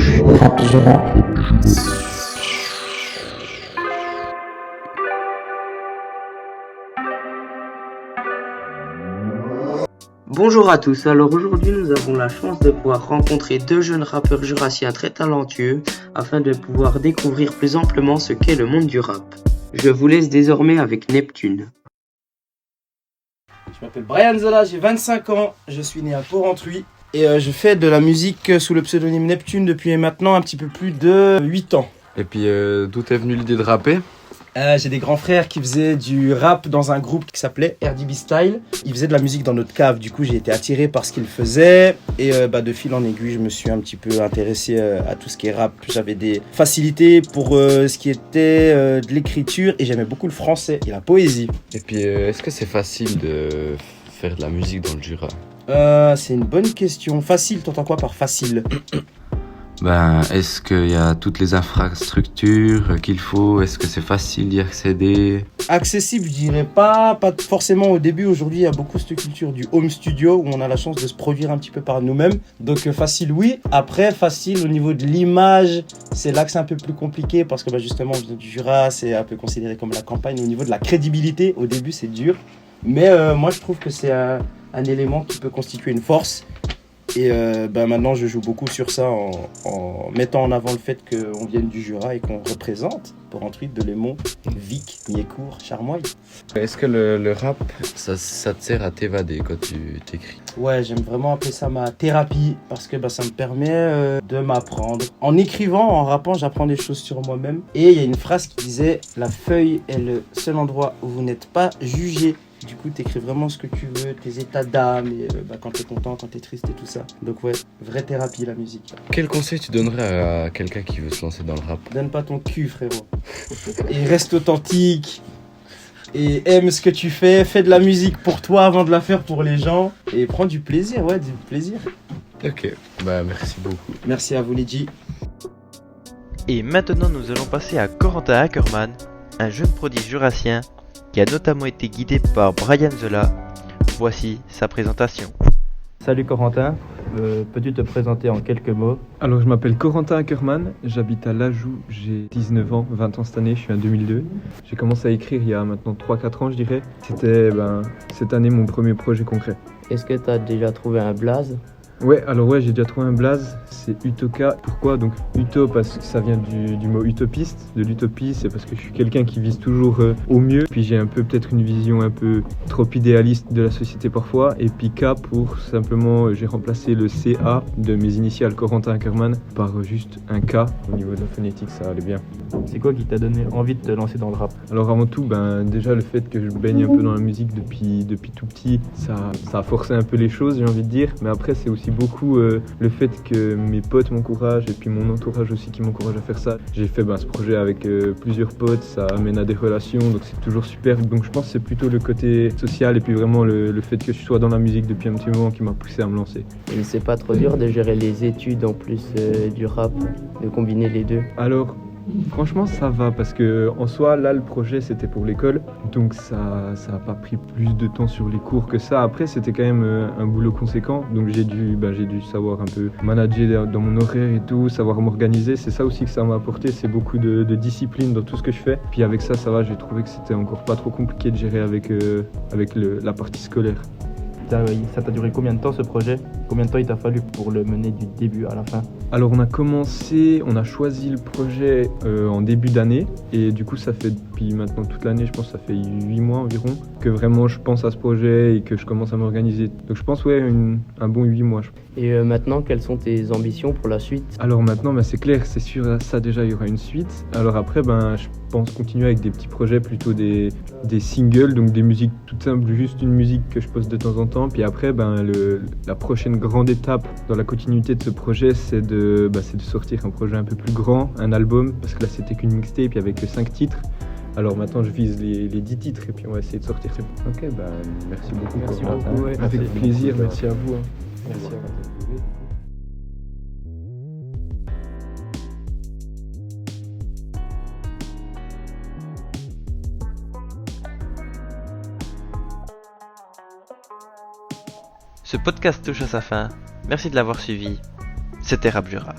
touche Rap Jura. Bonjour à tous, alors aujourd'hui nous avons la chance de pouvoir rencontrer deux jeunes rappeurs jurassiens très talentueux afin de pouvoir découvrir plus amplement ce qu'est le monde du rap. Je vous laisse désormais avec Neptune. Je m'appelle Brian Zola, j'ai 25 ans, je suis né à Porrentruy et je fais de la musique sous le pseudonyme Neptune depuis maintenant un petit peu plus de 8 ans. Et puis d'où t'es venue l'idée de rapper ? J'ai des grands frères qui faisaient du rap dans un groupe qui s'appelait RDB Style. Ils faisaient de la musique dans notre cave, du coup j'ai été attiré par ce qu'ils faisaient. Et de fil en aiguille, je me suis un petit peu intéressé à tout ce qui est rap. J'avais des facilités pour ce qui était de l'écriture et j'aimais beaucoup le français et la poésie. Et puis est-ce que c'est facile de faire de la musique dans le Jura ? C'est une bonne question. Facile, t'entends quoi par facile ? Est-ce qu'il y a toutes les infrastructures qu'il faut ? Est-ce que c'est facile d'y accéder ? Accessible, je dirais pas forcément au début. Aujourd'hui, il y a beaucoup cette culture du home studio où on a la chance de se produire un petit peu par nous-mêmes. Donc facile, oui. Après, facile au niveau de l'image, c'est là que c'est un peu plus compliqué parce que justement, on vient du Jura, c'est un peu considéré comme la campagne. Au niveau de la crédibilité, au début, c'est dur. Mais moi, je trouve que c'est un élément qui peut constituer une force. Et maintenant, je joue beaucoup sur ça en mettant en avant le fait qu'on vienne du Jura et qu'on représente Porrentruy, Delémont, Vic, Miécourt, Charmoille. Est-ce que le rap, ça te sert à t'évader quand tu t'écris ? Ouais, j'aime vraiment appeler ça ma thérapie parce que ça me permet de m'apprendre. En écrivant, en rappant, j'apprends des choses sur moi-même. Et il y a une phrase qui disait « La feuille est le seul endroit où vous n'êtes pas jugé ». Du coup, t'écris vraiment ce que tu veux, tes états d'âme, et quand t'es content, quand t'es triste et tout ça. Donc ouais, vraie thérapie la musique. Quel conseil tu donnerais à quelqu'un qui veut se lancer dans le rap ? Donne pas ton cul, frérot. Et reste authentique. Et aime ce que tu fais. Fais de la musique pour toi avant de la faire pour les gens. Et prends du plaisir, ouais, du plaisir. Ok, merci beaucoup. Merci à vous, les G. Et maintenant, nous allons passer à Corentin Ackerman, un jeune prodige jurassien qui a notamment été guidé par Brian Zola. Voici sa présentation. Salut Corentin, peux-tu te présenter en quelques mots ? Alors je m'appelle Corentin Ackerman, j'habite à Lajoux, j'ai 19 ans, 20 ans cette année, je suis en 2002. J'ai commencé à écrire il y a maintenant 3-4 ans je dirais. C'était cette année mon premier projet concret. Est-ce que tu as déjà trouvé un blaze ? Ouais, j'ai déjà trouvé un blaze, c'est Utoka. Pourquoi ? Donc Uto parce que ça vient du mot utopiste, de l'utopie, c'est parce que je suis quelqu'un qui vise toujours au mieux. Puis j'ai un peu peut-être une vision un peu trop idéaliste de la société parfois. Et puis K pour simplement, j'ai remplacé le CA de mes initiales Corentin Ackerman par juste un K. Au niveau de la phonétique, ça allait bien. C'est quoi qui t'a donné envie de te lancer dans le rap ? Alors avant tout, déjà le fait que je baigne un peu dans la musique depuis tout petit, ça a forcé un peu les choses, j'ai envie de dire. Mais après c'est aussi beaucoup le fait que mes potes m'encouragent et puis mon entourage aussi qui m'encourage à faire ça. J'ai fait ce projet avec plusieurs potes, ça amène à des relations, donc c'est toujours super. Donc je pense que c'est plutôt le côté social et puis vraiment le fait que je sois dans la musique depuis un petit moment qui m'a poussé à me lancer. Et c'est pas trop dur de gérer les études en plus du rap, de combiner les deux ? Alors franchement ça va parce que en soi là le projet c'était pour l'école donc ça a pas pris plus de temps sur les cours que ça. Après c'était quand même un boulot conséquent donc j'ai dû savoir un peu manager dans mon horaire et tout, savoir m'organiser. C'est ça aussi que ça m'a apporté, c'est beaucoup de discipline dans tout ce que je fais. Puis avec ça va, j'ai trouvé que c'était encore pas trop compliqué de gérer avec la partie scolaire. Ça t'a duré combien de temps ce projet ? Combien de temps il t'a fallu pour le mener du début à la fin ? Alors on a choisi le projet en début d'année et du coup ça fait depuis maintenant toute l'année, je pense que ça fait 8 mois environ que vraiment je pense à ce projet et que je commence à m'organiser. Donc je pense un bon 8 mois. Et maintenant, quelles sont tes ambitions pour la suite ? Alors maintenant, c'est clair, c'est sûr, ça déjà il y aura une suite. Alors après, je pense continuer avec des petits projets, plutôt des singles, donc des musiques toutes simples, juste une musique que je pose de temps en temps. Puis après, la prochaine grande étape dans la continuité de ce projet, c'est de sortir un projet un peu plus grand, un album, parce que là c'était qu'une mixtape avec 5 titres. Alors maintenant je vise les 10 titres et puis on va essayer de sortir. Ok, merci beaucoup. Merci beaucoup. Ouais, avec plaisir, merci à vous. Merci à vous. Ce podcast touche à sa fin. Merci de l'avoir suivi. C'était Rap Jura.